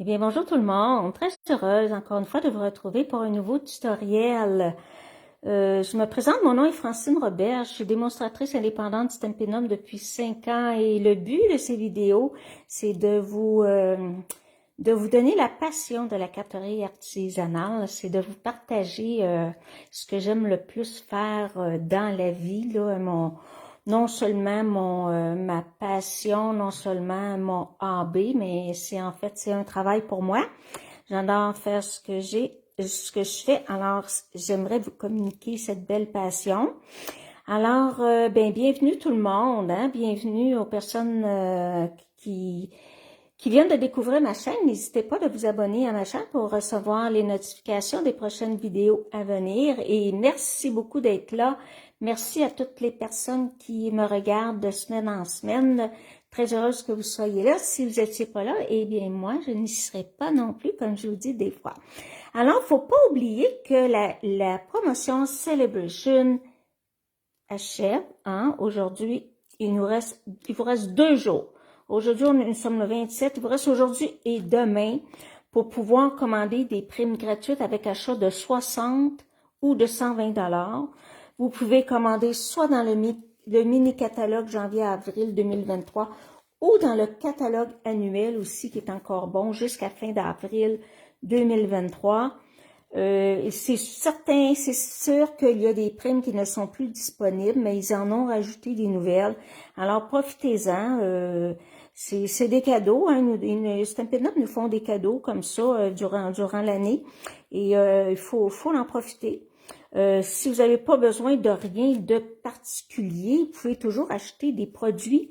Eh bien, bonjour tout le monde. Très heureuse, encore une fois, de vous retrouver pour un nouveau tutoriel. Je me présente, mon nom est Francine Robert. Je suis démonstratrice indépendante du Stampin' Up depuis 5 ans et le but de ces vidéos, c'est de vous donner la passion de la carterie artisanale. C'est de vous partager ce que j'aime le plus faire dans la vie, là, non seulement ma passion, non seulement mon hobby, mais c'est un travail pour moi. J'adore faire ce que je fais. Alors, j'aimerais vous communiquer cette belle passion. Alors, bienvenue tout le monde, hein? Bienvenue aux personnes qui viennent de découvrir ma chaîne. N'hésitez pas de vous abonner à ma chaîne pour recevoir les notifications des prochaines vidéos à venir. Et merci beaucoup d'être là. Merci à toutes les personnes qui me regardent de semaine en semaine. Très heureuse que vous soyez là. Si vous n'étiez pas là, eh bien moi, je n'y serai pas non plus, comme je vous dis des fois. Alors, faut pas oublier que la promotion Celebration achève, hein. Aujourd'hui, il vous reste 2 jours. Aujourd'hui, nous sommes le 27. Il vous reste aujourd'hui et demain pour pouvoir commander des primes gratuites avec achat de 60 ou de 120 $. Vous pouvez commander soit dans le mini-catalogue janvier-avril 2023 ou dans le catalogue annuel aussi, qui est encore bon, jusqu'à fin d'avril 2023. C'est certain, c'est sûr qu'il y a des primes qui ne sont plus disponibles, mais ils en ont rajouté des nouvelles. Alors, profitez-en. C'est des cadeaux, hein. Stampin' Up nous font des cadeaux comme ça durant l'année et il faut en profiter. Si vous n'avez pas besoin de rien de particulier, vous pouvez toujours acheter des produits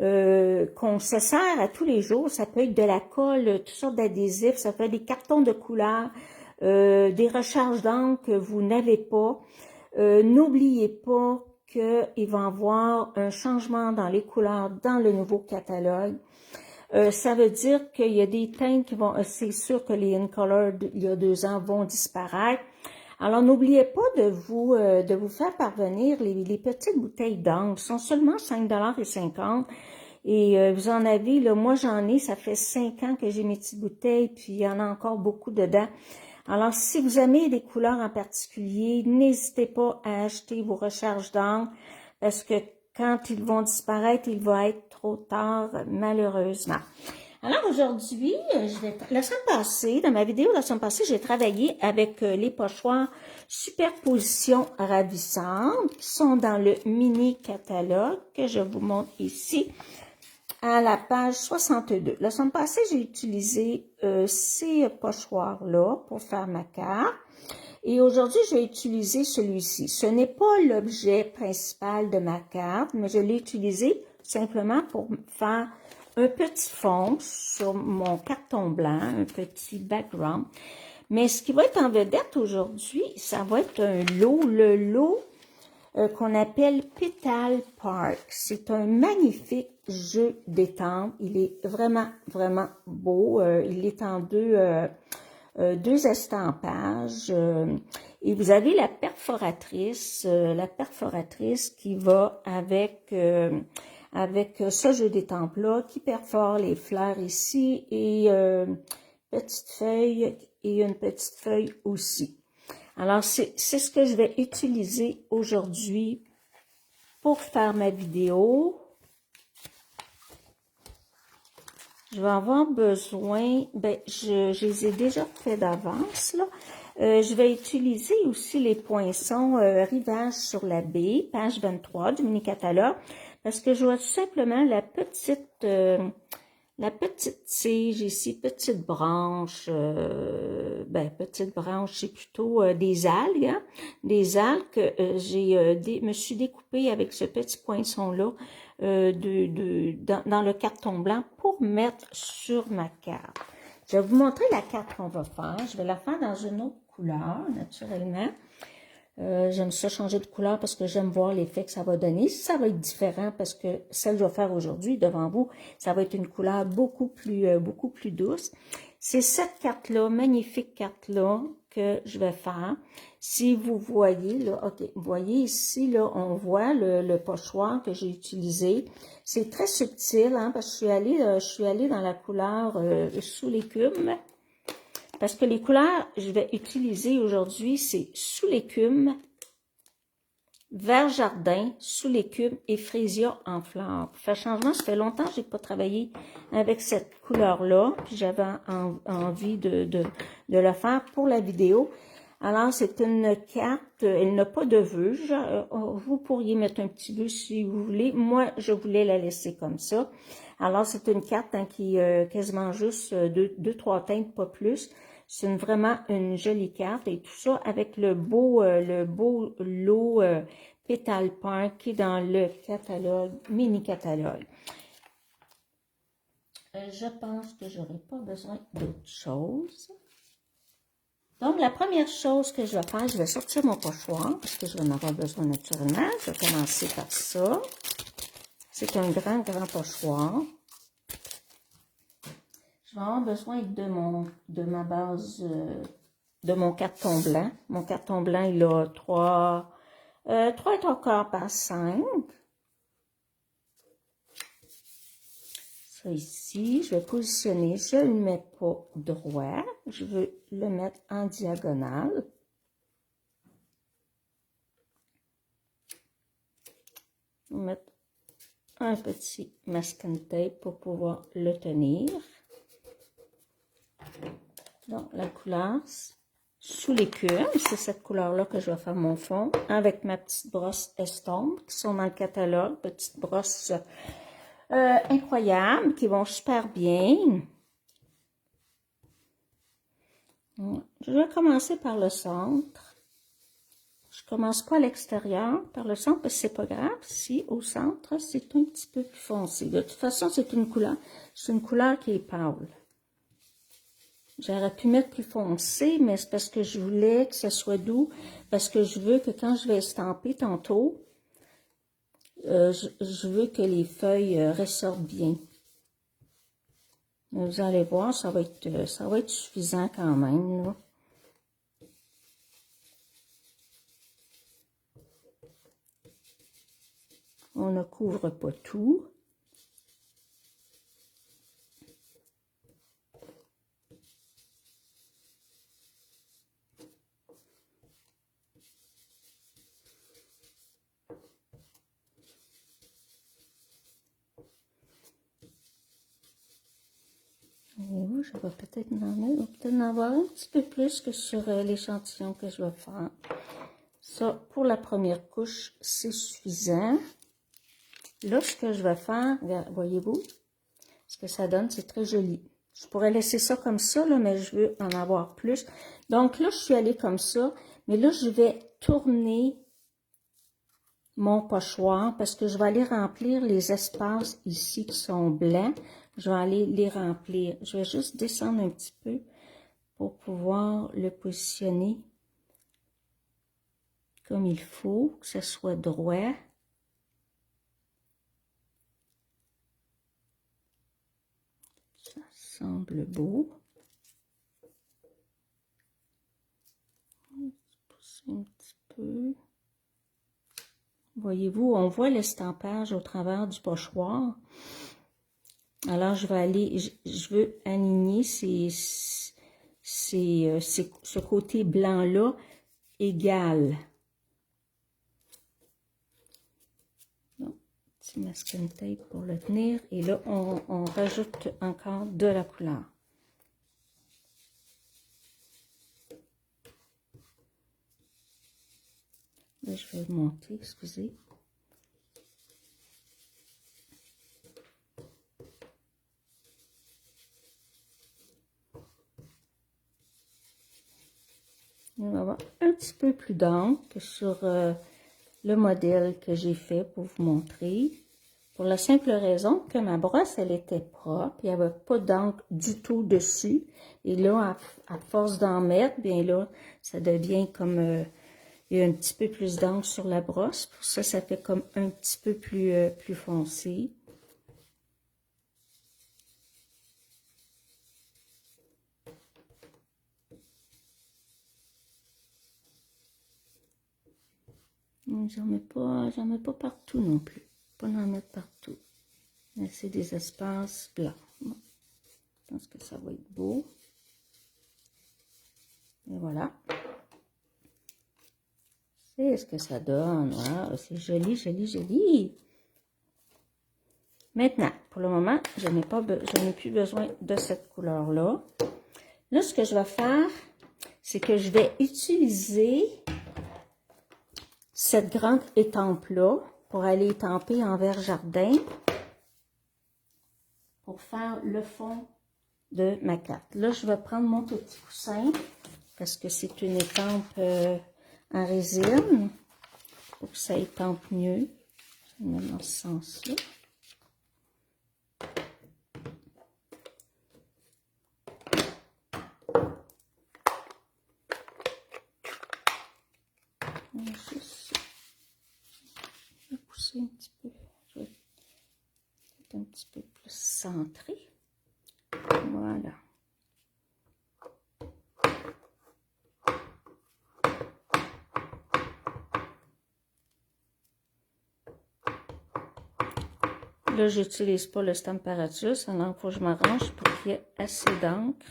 qu'on se sert à tous les jours. Ça peut être de la colle, toutes sortes d'adhésifs, ça peut être des cartons de couleurs, des recharges d'encre que vous n'avez pas. N'oubliez pas qu'il va y avoir un changement dans les couleurs dans le nouveau catalogue. Ça veut dire qu'il y a des teintes qui vont, c'est sûr que les In-Color il y a 2 ans vont disparaître. Alors, n'oubliez pas de vous faire parvenir les petites bouteilles d'encre. Elles sont seulement 5,50 $. Et vous en avez, là, moi j'en ai, ça fait 5 ans que j'ai mes petites bouteilles, puis il y en a encore beaucoup dedans. Alors, si vous aimez des couleurs en particulier, n'hésitez pas à acheter vos recharges d'encre, parce que quand ils vont disparaître, il va être trop tard, malheureusement. Alors aujourd'hui, la semaine passée, dans ma vidéo de la semaine passée, j'ai travaillé avec les pochoirs Superposition Ravissante qui sont dans le mini catalogue que je vous montre ici à la page 62. La semaine passée, j'ai utilisé ces pochoirs-là pour faire ma carte. Et aujourd'hui, j'ai utilisé celui-ci. Ce n'est pas l'objet principal de ma carte, mais je l'ai utilisé simplement pour faire un petit fond sur mon carton blanc, un petit background. Mais ce qui va être en vedette aujourd'hui, ça va être un lot, le lot qu'on appelle Petal Park. C'est un magnifique jeu d'étampe. Il est vraiment, vraiment beau. Il est en deux estampages. Et vous avez la perforatrice qui va avec ce jeu d'étampe-là, qui perfore les fleurs ici et petite feuille et une petite feuille aussi. Alors, c'est ce que je vais utiliser aujourd'hui pour faire ma vidéo. Je vais avoir besoin, je les ai déjà fait d'avance, là. Je vais utiliser aussi les poinçons Rivage sur la baie, page 23 du mini-catalogue, parce que je vois simplement la petite tige ici, petite branche, petite branche, c'est plutôt des algues, hein? Des algues que me suis découpée avec ce petit poinçon-là dans le carton blanc pour mettre sur ma carte. Je vais vous montrer la carte qu'on va faire. Je vais la faire dans une autre couleur, naturellement. J'aime ça changer de couleur parce que j'aime voir l'effet que ça va donner. Ça va être différent parce que celle que je vais faire aujourd'hui devant vous, ça va être une couleur beaucoup plus douce. C'est cette carte-là, magnifique carte-là, que je vais faire. Si vous voyez, là, ok, vous voyez ici, là, on voit le pochoir que j'ai utilisé. C'est très subtil, hein, parce que je suis allée dans la couleur sous l'écume. Parce que les couleurs que je vais utiliser aujourd'hui, c'est sous l'écume, vert jardin, sous l'écume et frésia en fleurs. Pour faire changement, ça fait longtemps que je n'ai pas travaillé avec cette couleur-là, puis j'avais envie de le faire pour la vidéo. Alors, c'est une carte, elle n'a pas de vœux. Vous pourriez mettre un petit vœu si vous voulez. Moi, je voulais la laisser comme ça. Alors, c'est une carte hein, qui quasiment juste deux, trois teintes, pas plus. C'est vraiment une jolie carte et tout ça avec le beau lot Pétale Park qui est dans le catalogue, mini-catalogue. Je pense que j'aurai pas besoin d'autre chose. Donc, la première chose que je vais faire, je vais sortir mon pochoir parce que je vais en avoir besoin naturellement. Je vais commencer par ça. C'est un grand pochoir. Je vais avoir besoin de ma base, de mon carton blanc. Mon carton blanc, il a 3 et 3/4 par 5. Ça ici, je vais positionner, je ne le mets pas droit, je veux le mettre en diagonale. Je vais mettre un petit masking tape pour pouvoir le tenir. Donc, la couleur sous l'écume, c'est cette couleur-là que je vais faire mon fond avec ma petite brosse estompe qui sont dans le catalogue, petite brosse incroyables, qui vont super bien. Je vais commencer par le centre. Je commence pas à l'extérieur, par le centre, parce que c'est pas grave. Si au centre, c'est un petit peu plus foncé. De toute façon, c'est une couleur qui est pâle. J'aurais pu mettre plus foncé, mais c'est parce que je voulais que ça soit doux, parce que je veux que quand je vais estamper tantôt, je veux que les feuilles ressortent bien. Vous allez voir, ça va être suffisant quand même, là. On ne couvre pas tout. Je vais peut-être en avoir un petit peu plus que sur l'échantillon que je vais faire. Ça, pour la première couche, c'est suffisant. Là, ce que je vais faire, voyez-vous, ce que ça donne, c'est très joli. Je pourrais laisser ça comme ça, là, mais je veux en avoir plus. Donc là, je suis allée comme ça, mais là, je vais tourner mon pochoir parce que je vais aller remplir les espaces ici qui sont blancs. Je vais aller les remplir. Je vais juste descendre un petit peu pour pouvoir le positionner comme il faut, que ce soit droit. Ça semble beau. Pousser un petit peu. Voyez-vous, on voit l'estampage au travers du pochoir. Alors, je vais aller, je veux aligner ce côté blanc-là égal. Donc, petit masking tape pour le tenir. Et là, on rajoute encore de la couleur. Là, je vais monter, excusez. On va avoir un petit peu plus d'encre que sur le modèle que j'ai fait pour vous montrer. Pour la simple raison que ma brosse, elle était propre. Il n'y avait pas d'encre du tout dessus. Et là, à force d'en mettre, bien là, ça devient comme... il y a un petit peu plus d'encre sur la brosse. Pour ça, ça fait comme un petit peu plus foncé. J'en mets pas partout non plus. Pas en mettre partout. Laisser des espaces blancs. Bon. Je pense que ça va être beau. Et voilà. C'est ce que ça donne. Wow, c'est joli, joli, joli. Maintenant, pour le moment, je n'ai plus besoin de cette couleur-là. Là, ce que je vais faire, c'est que je vais utiliser cette grande étampe-là pour aller étamper en verre jardin pour faire le fond de ma carte. Là, je vais prendre mon petit coussin parce que c'est une étampe en résine pour que ça étampe mieux. Je vais le mettre dans ce sens-là. Juste pousser un petit peu. Je vais être un petit peu plus centré. Voilà. Là, j'utilise pas le Stamparatus, alors il faut que je m'arrange pour qu'il y ait assez d'encre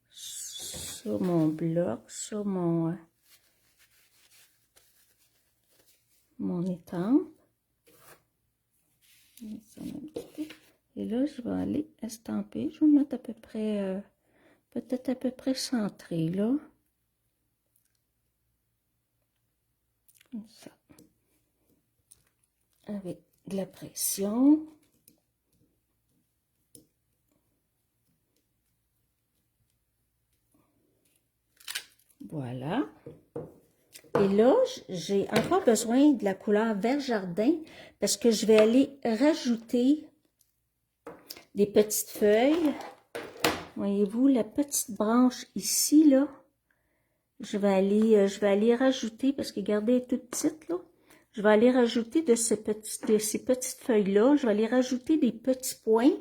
sur mon bloc, sur mon étampe. Et là, je vais aller estamper. Je vais mettre à peu près, peut-être à peu près centré, là. Comme ça. Avec de la pression. Voilà. Et là, j'ai encore besoin de la couleur vert jardin parce que je vais aller rajouter des petites feuilles. Voyez-vous, la petite branche ici, là, je vais aller rajouter, parce que regardez, elle est toute petite, là. Je vais aller rajouter de ces petites feuilles-là, je vais aller rajouter des petits points.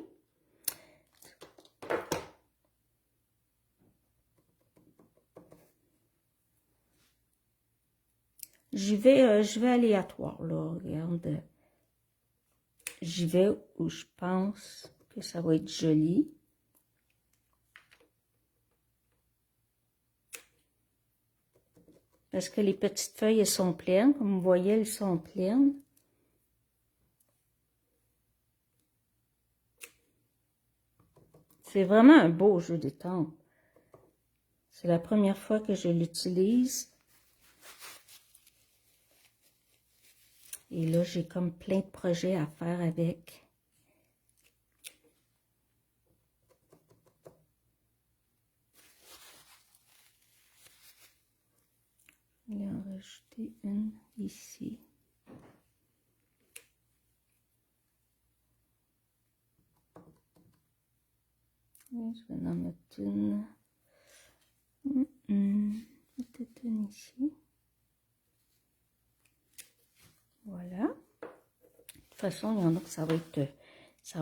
Je vais aléatoire, là, regarde. J'y vais où je pense que ça va être joli. Parce que les petites feuilles, elles sont pleines. Comme vous voyez, elles sont pleines. C'est vraiment un beau jeu d'étampe. C'est la première fois que je l'utilise. Et là, j'ai comme plein de projets à faire avec. Je vais en rajouter une ici. Et je vais en mettre une. Peut-être une ici. Voilà. De toute façon, il y en a que ça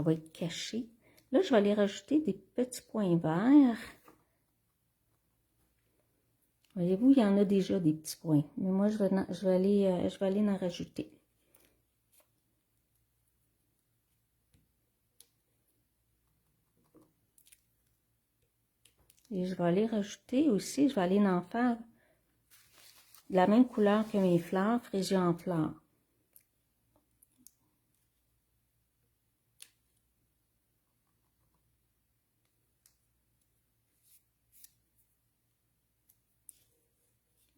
va être caché. Là, je vais aller rajouter des petits points verts. Voyez-vous, il y en a déjà des petits points. Mais moi, je vais aller en rajouter. Et je vais aller rajouter aussi, je vais aller en faire de la même couleur que mes fleurs, fraisier en fleurs.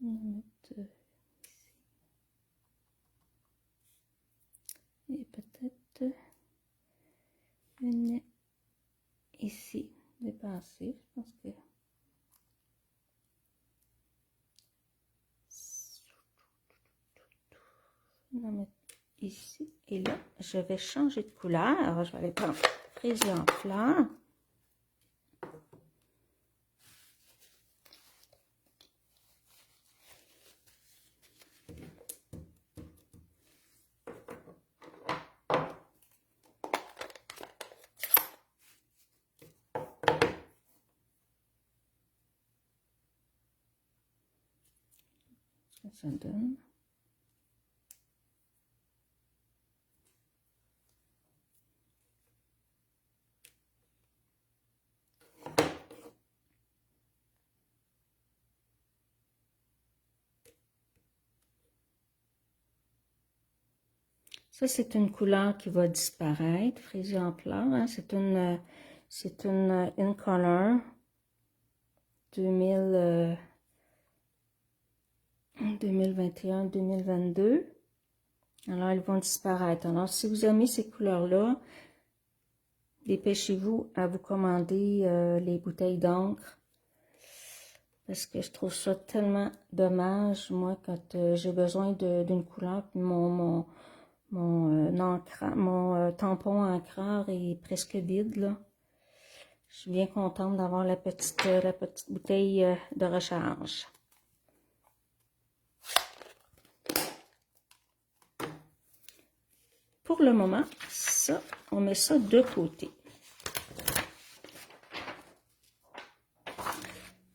On va mettre ici. Et peut-être une ici, dépassée, je pense que... On va mettre ici. Et là, je vais changer de couleur. Alors, je vais aller prendre fraisier en fleurs. Ça donne. Ça, c'est une couleur qui va disparaître, frisée en pleurs. Hein? C'est une In Color 2021-2022. Alors, elles vont disparaître. Alors, si vous aimez ces couleurs-là, dépêchez-vous à vous commander les bouteilles d'encre. Parce que je trouve ça tellement dommage, moi, quand j'ai besoin d'une couleur, puis mon tampon encreur est presque vide, là. Je suis bien contente d'avoir la petite bouteille de recharge. Pour le moment, ça, on met ça de côté.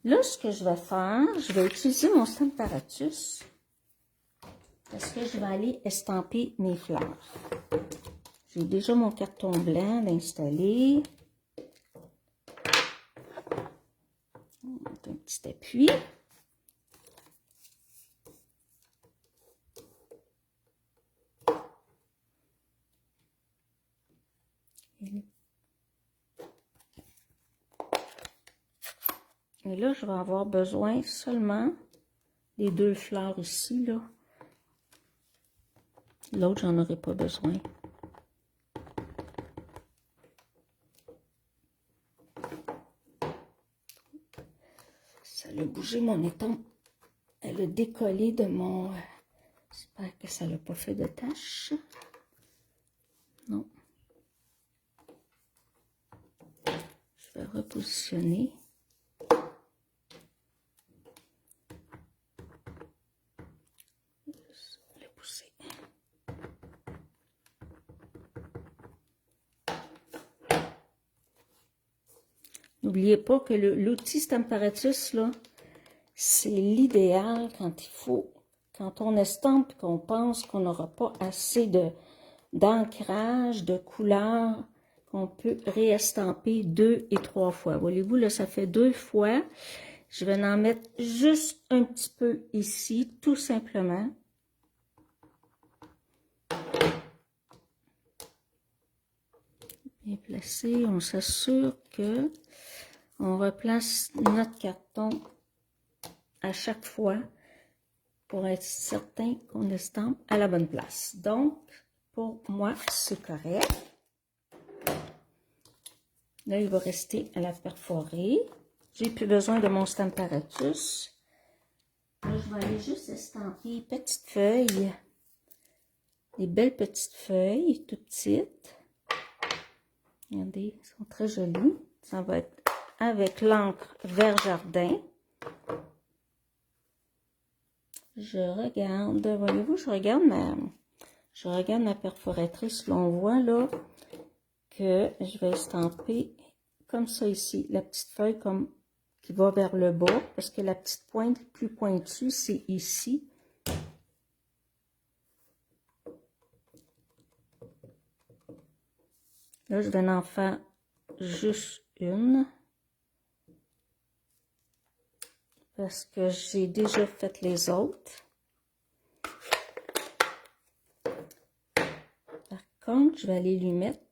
Là, ce que je vais faire, je vais utiliser mon Stamparatus parce que je vais aller estamper mes fleurs. J'ai déjà mon carton blanc installé. Un petit appui. Et là, je vais avoir besoin seulement des 2 fleurs ici, là. L'autre, j'en aurai pas besoin. Ça a bougé mon étampe. Elle a décollé de mon... J'espère que ça n'a pas fait de taches. Non. Je vais repositionner. Le pousser. N'oubliez pas que l'outil Stamparatus, là, c'est l'idéal quand on estampe, qu'on pense qu'on n'aura pas assez d'ancrage, de couleur, qu'on peut réestamper 2 et 3 fois. Voyez-vous, là, ça fait 2 fois. Je vais en mettre juste un petit peu ici, tout simplement. Bien placé, on s'assure que on replace notre carton à chaque fois pour être certain qu'on estampe à la bonne place. Donc, pour moi, c'est correct. Là, il va rester à la perforer. J'ai plus besoin de mon Stamparatus. Là, je vais aller juste estamper petites feuilles. Des belles petites feuilles, tout petites. Regardez, elles sont très jolies. Ça va être avec l'encre Vert Jardin. Je regarde, voyez-vous, je regarde ma perforatrice. Là, on voit là que je vais estamper comme ça ici, la petite feuille comme qui va vers le bas, parce que la petite pointe plus pointue, c'est ici. Là, je vais en faire juste une. Parce que j'ai déjà fait les autres. Par contre, je vais aller lui mettre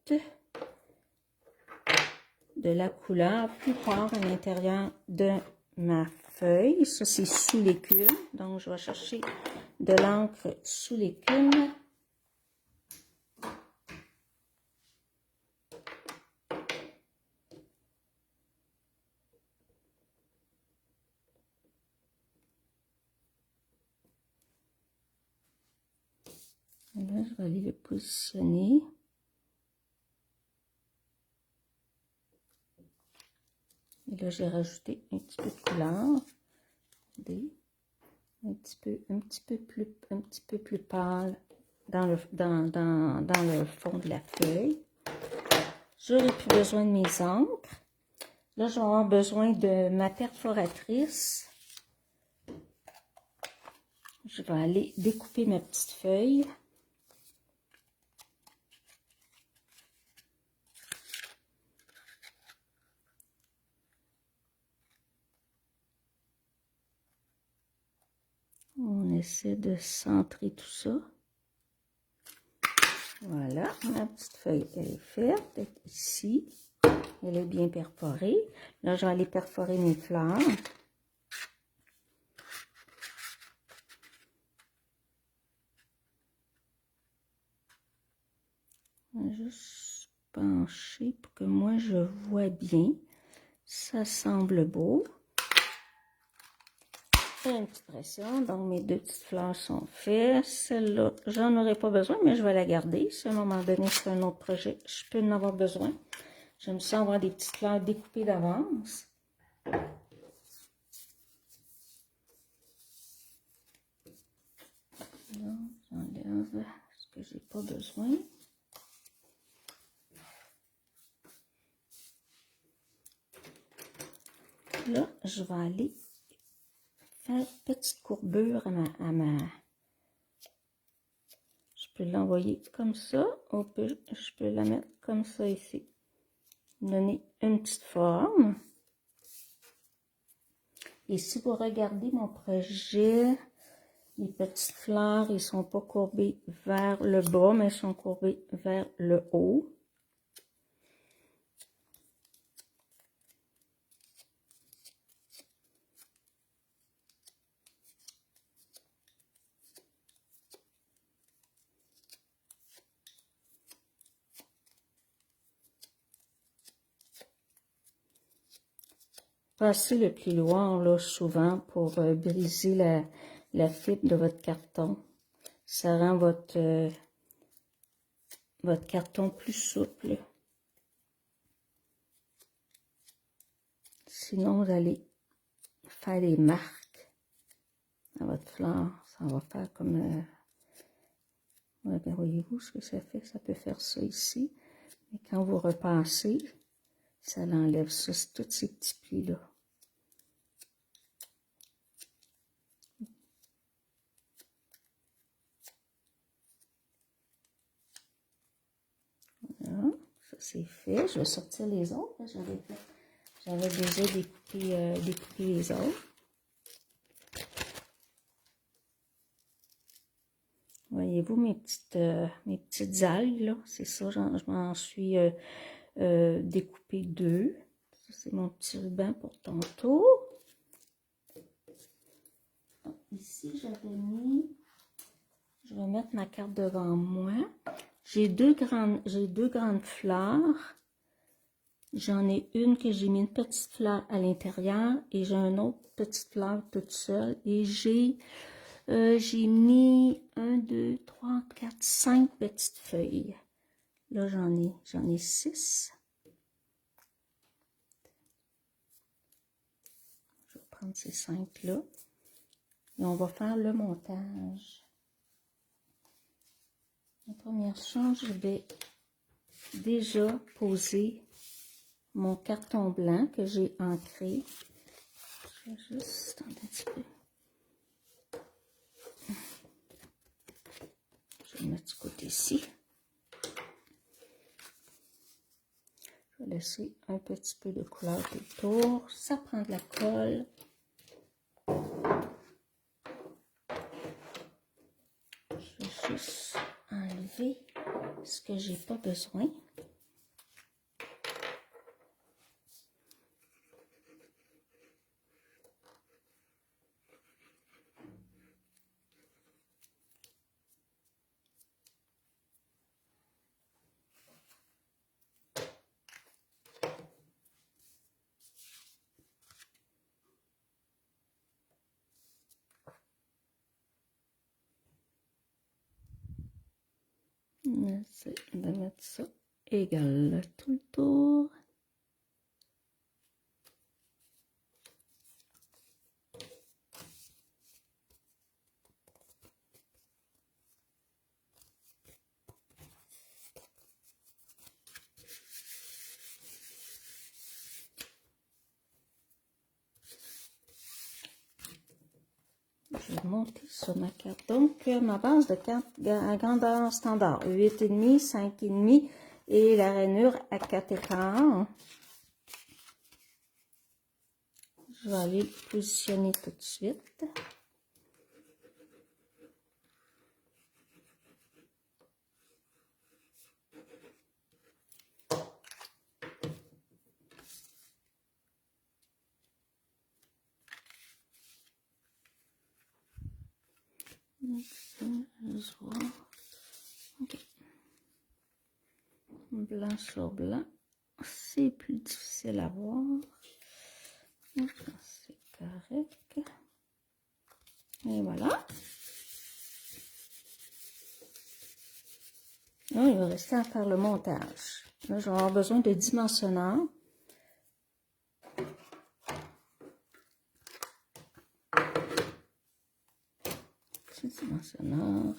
de la couleur plus fort à l'intérieur de ma feuille. Ça, c'est sous l'écume. Donc, je vais chercher de l'encre sous l'écume. Et là, je vais aller le positionner. Et là, j'ai rajouté un petit peu de couleur. Regardez. Un petit peu plus pâle dans le fond de la feuille. J'aurai plus besoin de mes encres. Là, je vais avoir besoin de ma perforatrice. Je vais aller découper ma petite feuille. On essaie de centrer tout ça. Voilà, ma petite feuille, elle est faite. Ici, elle est bien perforée. Là, je vais aller perforer mes fleurs. Je vais juste pencher pour que moi, je vois bien. Ça semble beau. Une petite pression, donc mes deux petites fleurs sont faites. Celle-là, j'en aurais pas besoin, mais je vais la garder. Si à un moment donné, c'est un autre projet, je peux en avoir besoin. J'aime ça avoir des petites fleurs découpées d'avance. Là, j'enlève ce que j'ai pas besoin. Là, je vais aller faire une petite courbure à ma... Je peux l'envoyer comme ça, ou je peux la mettre comme ça ici. Donner une petite forme. Et si vous regardez mon projet, les petites fleurs, ils sont pas courbées vers le bas, mais ils sont courbées vers le haut. Passez le plus loin, là, souvent, pour briser la fibre de votre carton. Ça rend votre carton plus souple. Sinon, vous allez faire des marques à votre fleur. Ça va faire comme... ouais, ben, voyez-vous ce que ça fait? Ça peut faire ça ici. Et quand vous repassez, ça l'enlève ça, tous ces petits plis-là. Voilà, ça c'est fait. Je vais sortir les autres. J'avais déjà découpé les autres. Voyez-vous mes petites algues, là? C'est ça, je m'en suis découpé deux. Ça, c'est mon petit ruban pour tantôt. Donc, ici, j'avais mis... Je vais mettre ma carte devant moi. J'ai deux grandes fleurs. J'en ai une que j'ai mis une petite fleur à l'intérieur et j'ai une autre petite fleur toute seule. Et j'ai mis 1, 2, 3, 4, 5 petites feuilles. Là, j'en ai 6. Je vais prendre ces 5-là. Et on va faire le montage. La première chose, je vais déjà poser mon carton blanc que j'ai ancré. Je vais juste un petit peu. Je vais le mettre du côté ici. Je vais laisser un petit peu de couleur autour. Ça prend de la colle. Je vais juste enlever ce que j'ai pas besoin. J'essaie de mettre ça égal tout le tour. Je monter sur ma carte. Donc, ma base de carte à grandeur standard, 8,5, 5,5 et la rainure à 4 écarts. Je vais aller le positionner tout de suite. Okay. Blanc sur blanc, c'est plus difficile à voir. C'est correct. Et voilà. Là, il va rester à faire le montage. Là, je vais avoir besoin de dimensionneur. Dimensionneur.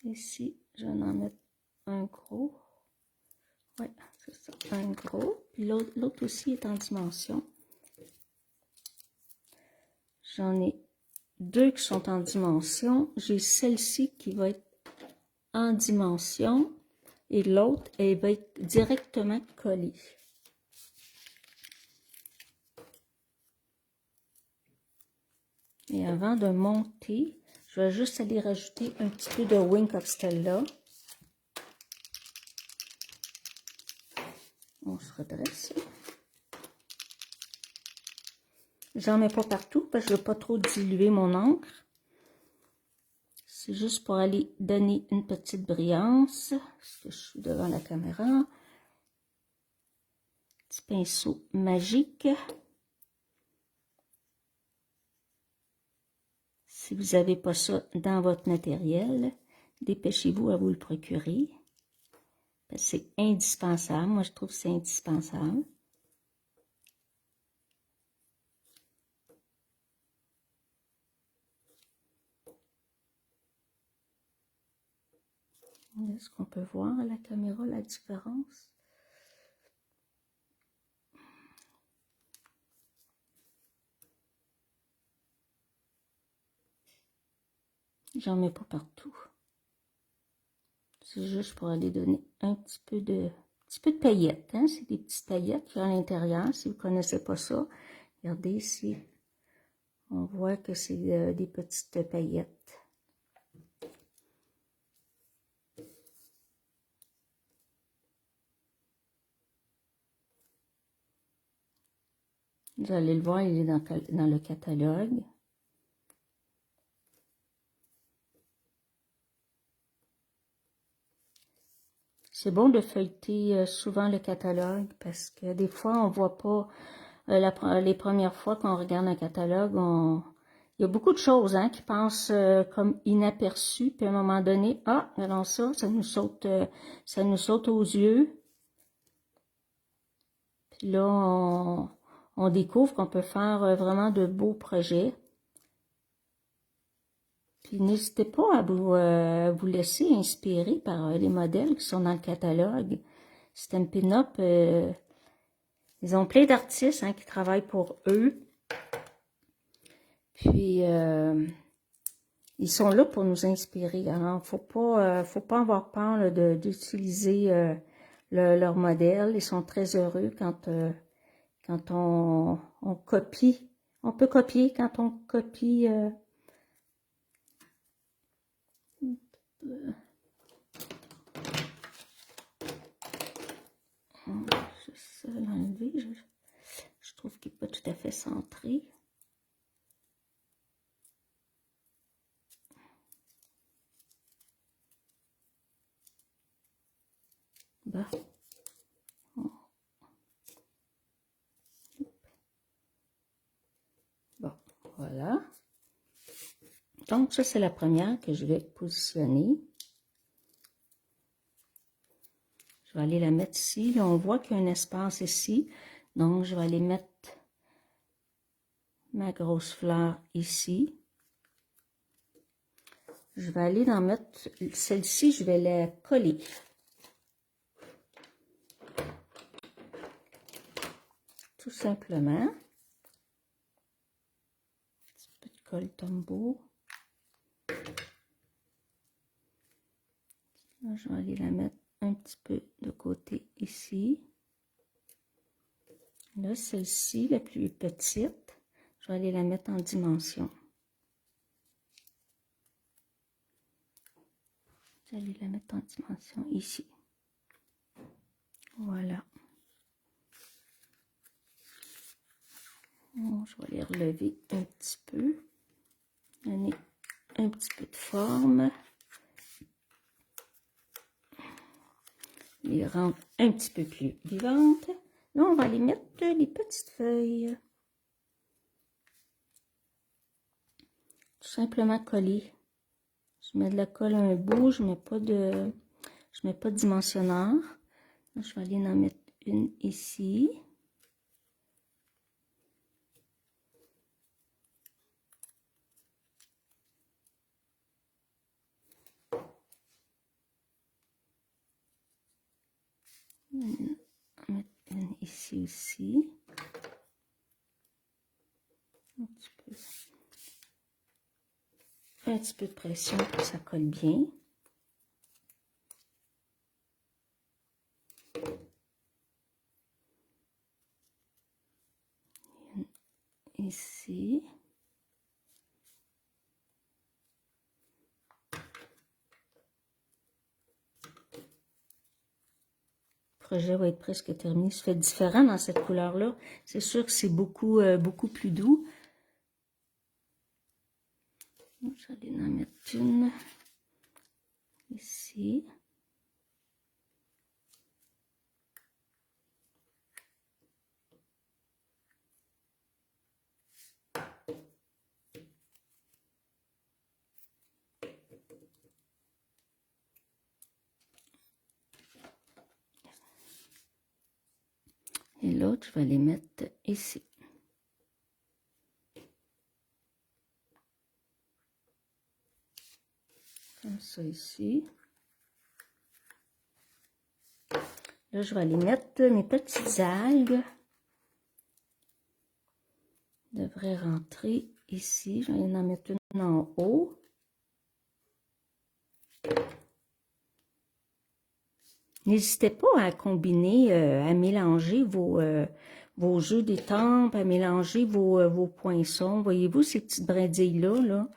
Ici, je vais en mettre un gros. Oui, c'est ça, un gros. Puis l'autre aussi est en dimension. J'en ai deux qui sont en dimension. J'ai celle-ci qui va être en dimension et l'autre, elle va être directement collée. Et avant de monter, je vais juste aller rajouter un petit peu de Wink of Stella. On se redresse. J'en mets pas partout parce que je ne veux pas trop diluer mon encre. C'est juste pour aller donner une petite brillance. Parce que je suis devant la caméra. Petit pinceau magique. Si vous n'avez pas ça dans votre matériel, dépêchez-vous à vous le procurer. C'est indispensable. Moi, je trouve que c'est indispensable. Est-ce qu'on peut voir à la caméra la différence? J'en mets pas partout. C'est juste pour aller donner un petit peu de paillettes. Hein? C'est des petites paillettes qu'il y a à l'intérieur. Si vous ne connaissez pas ça, regardez ici. On voit que c'est des petites paillettes. Vous allez le voir, il est dans le catalogue. C'est bon de feuilleter souvent le catalogue parce que des fois, on ne voit pas, les premières fois qu'on regarde un catalogue, il y a beaucoup de choses hein, qui passent comme inaperçues, puis à un moment donné, ah, alors ça nous saute aux yeux. Puis là, on découvre qu'on peut faire vraiment de beaux projets. Puis n'hésitez pas à vous laisser inspirer par les modèles qui sont dans le catalogue. Stampin' Up, ils ont plein d'artistes hein, qui travaillent pour eux. Puis, ils sont là pour nous inspirer. Alors, faut pas avoir peur d'utiliser leur modèle. Ils sont très heureux quand on copie. On peut copier quand on copie... Je vais l'enlever. Je trouve qu'il n'est pas tout à fait centré. Bon. Bon, voilà. Donc, ça, c'est la première que je vais positionner. Je vais aller la mettre ici. Là, on voit qu'il y a un espace ici. Donc, je vais aller mettre ma grosse fleur ici. Je vais aller en mettre celle-ci, je vais la coller. tout simplement. Un petit peu de colle Tombow. Là, je vais aller la mettre un petit peu de côté ici. Là, celle-ci, la plus petite, je vais aller la mettre en dimension. Je vais aller la mettre en dimension ici. Voilà. Bon, je vais les relever un petit peu. Donner un petit peu de forme. Les rendre un petit peu plus vivantes. Là, on va les mettre les petites feuilles. Tout simplement coller. Je mets de la colle à un bout, je mets pas de dimensionneur. Là, je vais aller en mettre une ici. On va mettre une ici aussi. Un petit peu de pression pour que ça colle bien. Une ici. Le projet va être presque terminé. Ça fait différent dans cette couleur-là. C'est sûr que c'est beaucoup, beaucoup plus doux. Je vais en mettre une ici. Et l'autre, je vais les mettre ici. Comme ça ici. Là, je vais aller mettre mes petites algues. Devrait rentrer ici. Je vais en mettre une en haut. N'hésitez pas à combiner, à mélanger vos jeux d'étampes, à mélanger vos poinçons. Voyez-vous ces petites brindilles-là, là?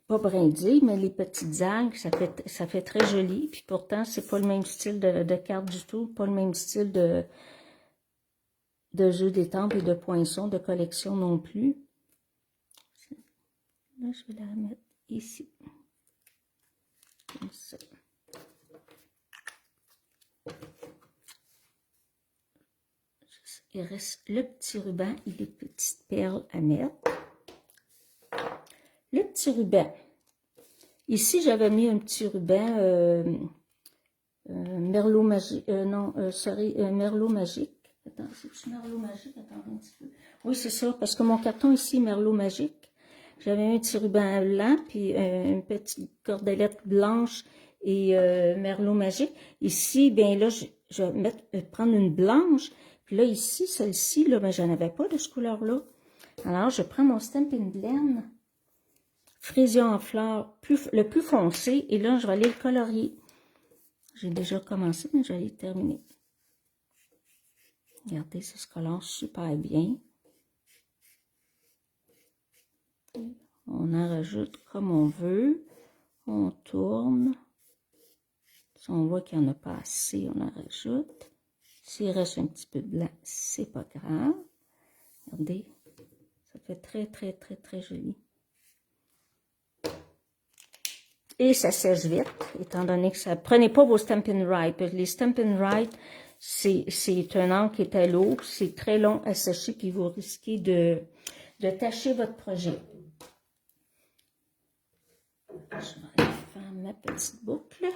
Pas brindilles, mais les petites algues, ça fait très joli. Puis pourtant, c'est pas le même style de carte du tout, pas le même style de jeux d'étampes et de poinçons, de collection non plus. Là, je vais la mettre ici. Comme ça. Il reste le petit ruban et les petites perles à mettre. Le petit ruban. Ici, j'avais mis un petit ruban Merlot magique. Merlot magique. Attends, c'est Merlot magique? Attends un petit peu. Oui, c'est ça, parce que mon carton ici, Merlot magique. J'avais mis un petit ruban blanc, puis une petite cordelette blanche et Merlot magique. Ici, bien là, je vais prendre une blanche. Puis là, ici, celle-ci, là, ben, j'en avais pas de ce couleur-là. Alors, je prends mon Stampin' Blend, Frésia en fleurs, le plus foncé, et là, je vais aller le colorier. J'ai déjà commencé, mais je vais aller terminer. Regardez, ça se colore super bien. On en rajoute comme on veut. On tourne. Si on voit qu'il n'y en a pas assez, on en rajoute. S'il reste un petit peu de blanc, c'est pas grave. Regardez, ça fait très, très, très, très joli. Et ça sèche vite, étant donné que ça... Prenez pas vos Stampin' Rite. Les Stampin' Rite, c'est un encre qui est à l'eau, c'est très long à sécher, puis vous risquez de tacher votre projet. Je vais aller faire ma petite boucle.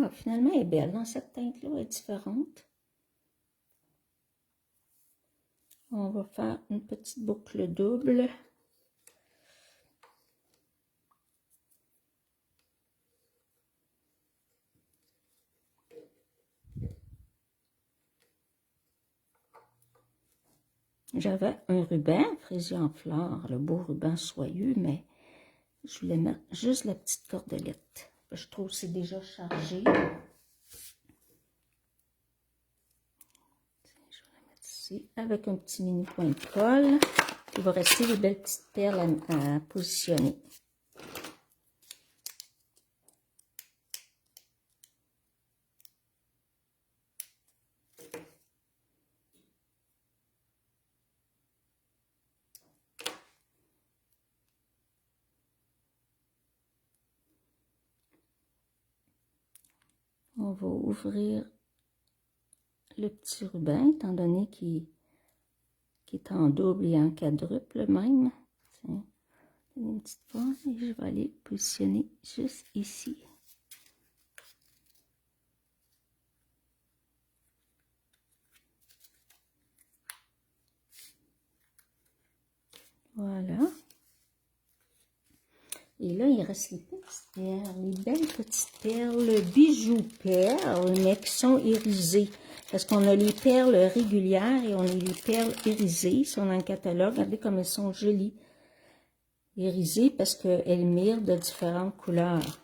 Ah, finalement, elle est belle dans cette teinte-là, elle est différente. On va faire une petite boucle double. J'avais un ruban fraisier en fleurs, le beau ruban soyeux, mais je voulais mettre juste la petite cordelette. Je trouve que c'est déjà chargé. Je vais la mettre ici avec un petit mini point de colle. Il va rester les belles petites perles à positionner. On va ouvrir le petit ruban, étant donné qu'il est en double et en quadruple même. Tiens, une petite forme et je vais aller positionner juste ici. Voilà. Et là, il reste les petites perles, les belles petites perles, bijoux perles, mais qui sont irisées. Parce qu'on a les perles régulières et on a les perles irisées. Ils sont dans le catalogue. Regardez comme elles sont jolies. Irisées parce qu'elles mirent de différentes couleurs.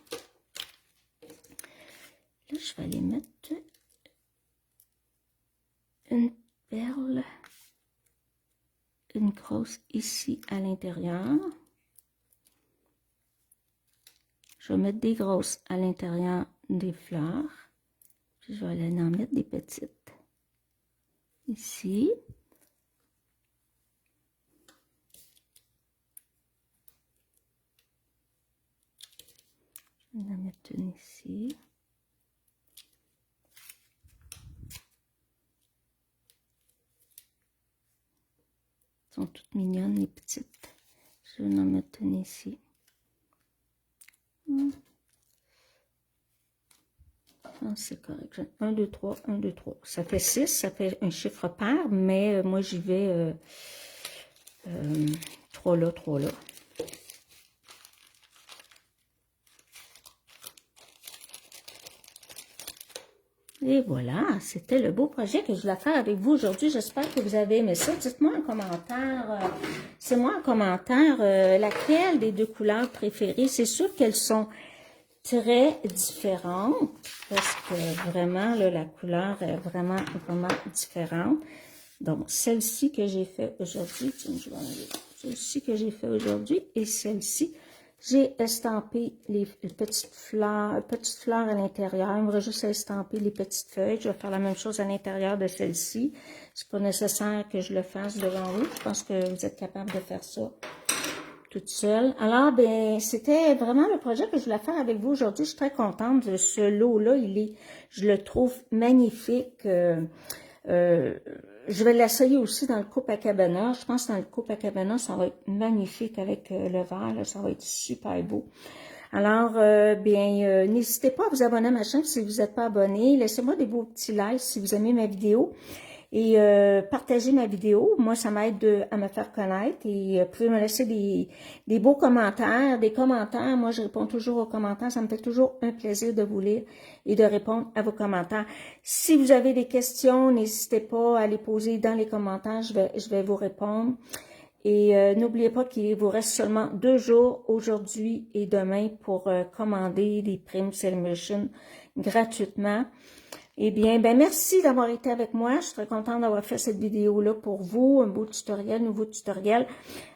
Là, je vais aller mettre une perle, une grosse ici à l'intérieur. Je vais mettre des grosses à l'intérieur des fleurs. Puis je vais aller en mettre des petites. Ici. Je vais en mettre une ici. Elles sont toutes mignonnes, les petites. Je vais en mettre une ici. C'est correct. 1, 2, 3, 1, 2, 3. Ça fait 6, ça fait un chiffre pair, mais moi j'y vais 3 là, 3 là. Et voilà, c'était le beau projet que je voulais faire avec vous aujourd'hui. J'espère que vous avez aimé ça. Dites-moi en commentaire, c'est moi en commentaire, laquelle des deux couleurs préférées. C'est sûr qu'elles sont très différentes parce que vraiment, là, la couleur est vraiment différente. Donc, celle-ci que j'ai fait aujourd'hui, celle-ci que j'ai fait aujourd'hui et celle-ci, j'ai estampé les petites fleurs à l'intérieur. Il me reste juste à estamper les petites feuilles. Je vais faire la même chose à l'intérieur de celle-ci. C'est pas nécessaire que je le fasse devant vous. Je pense que vous êtes capable de faire ça toute seule. Alors, ben, c'était vraiment le projet que je voulais faire avec vous aujourd'hui. Je suis très contente de ce lot-là. Je le trouve magnifique. Je vais l'essayer aussi dans le Copacabana. Je pense que dans le Copacabana, ça va être magnifique avec le vert. Là, ça va être super beau. Alors, n'hésitez pas à vous abonner à ma chaîne si vous n'êtes pas abonné. Laissez-moi des beaux petits likes si vous aimez ma vidéo. Et partagez ma vidéo. Moi, ça m'aide à me faire connaître. Et vous pouvez me laisser des beaux commentaires, des commentaires. Moi, je réponds toujours aux commentaires. Ça me fait toujours un plaisir de vous lire et de répondre à vos commentaires. Si vous avez des questions, n'hésitez pas à les poser dans les commentaires. Je vais vous répondre. Et n'oubliez pas qu'il vous reste seulement 2 jours, aujourd'hui et demain, pour commander des primes Celebration gratuitement. Eh bien, merci d'avoir été avec moi. Je suis très contente d'avoir fait cette vidéo-là pour vous. Un beau tutoriel, nouveau tutoriel.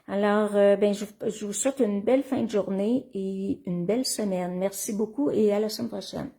Alors, je vous souhaite une belle fin de journée et une belle semaine. Merci beaucoup et à la semaine prochaine.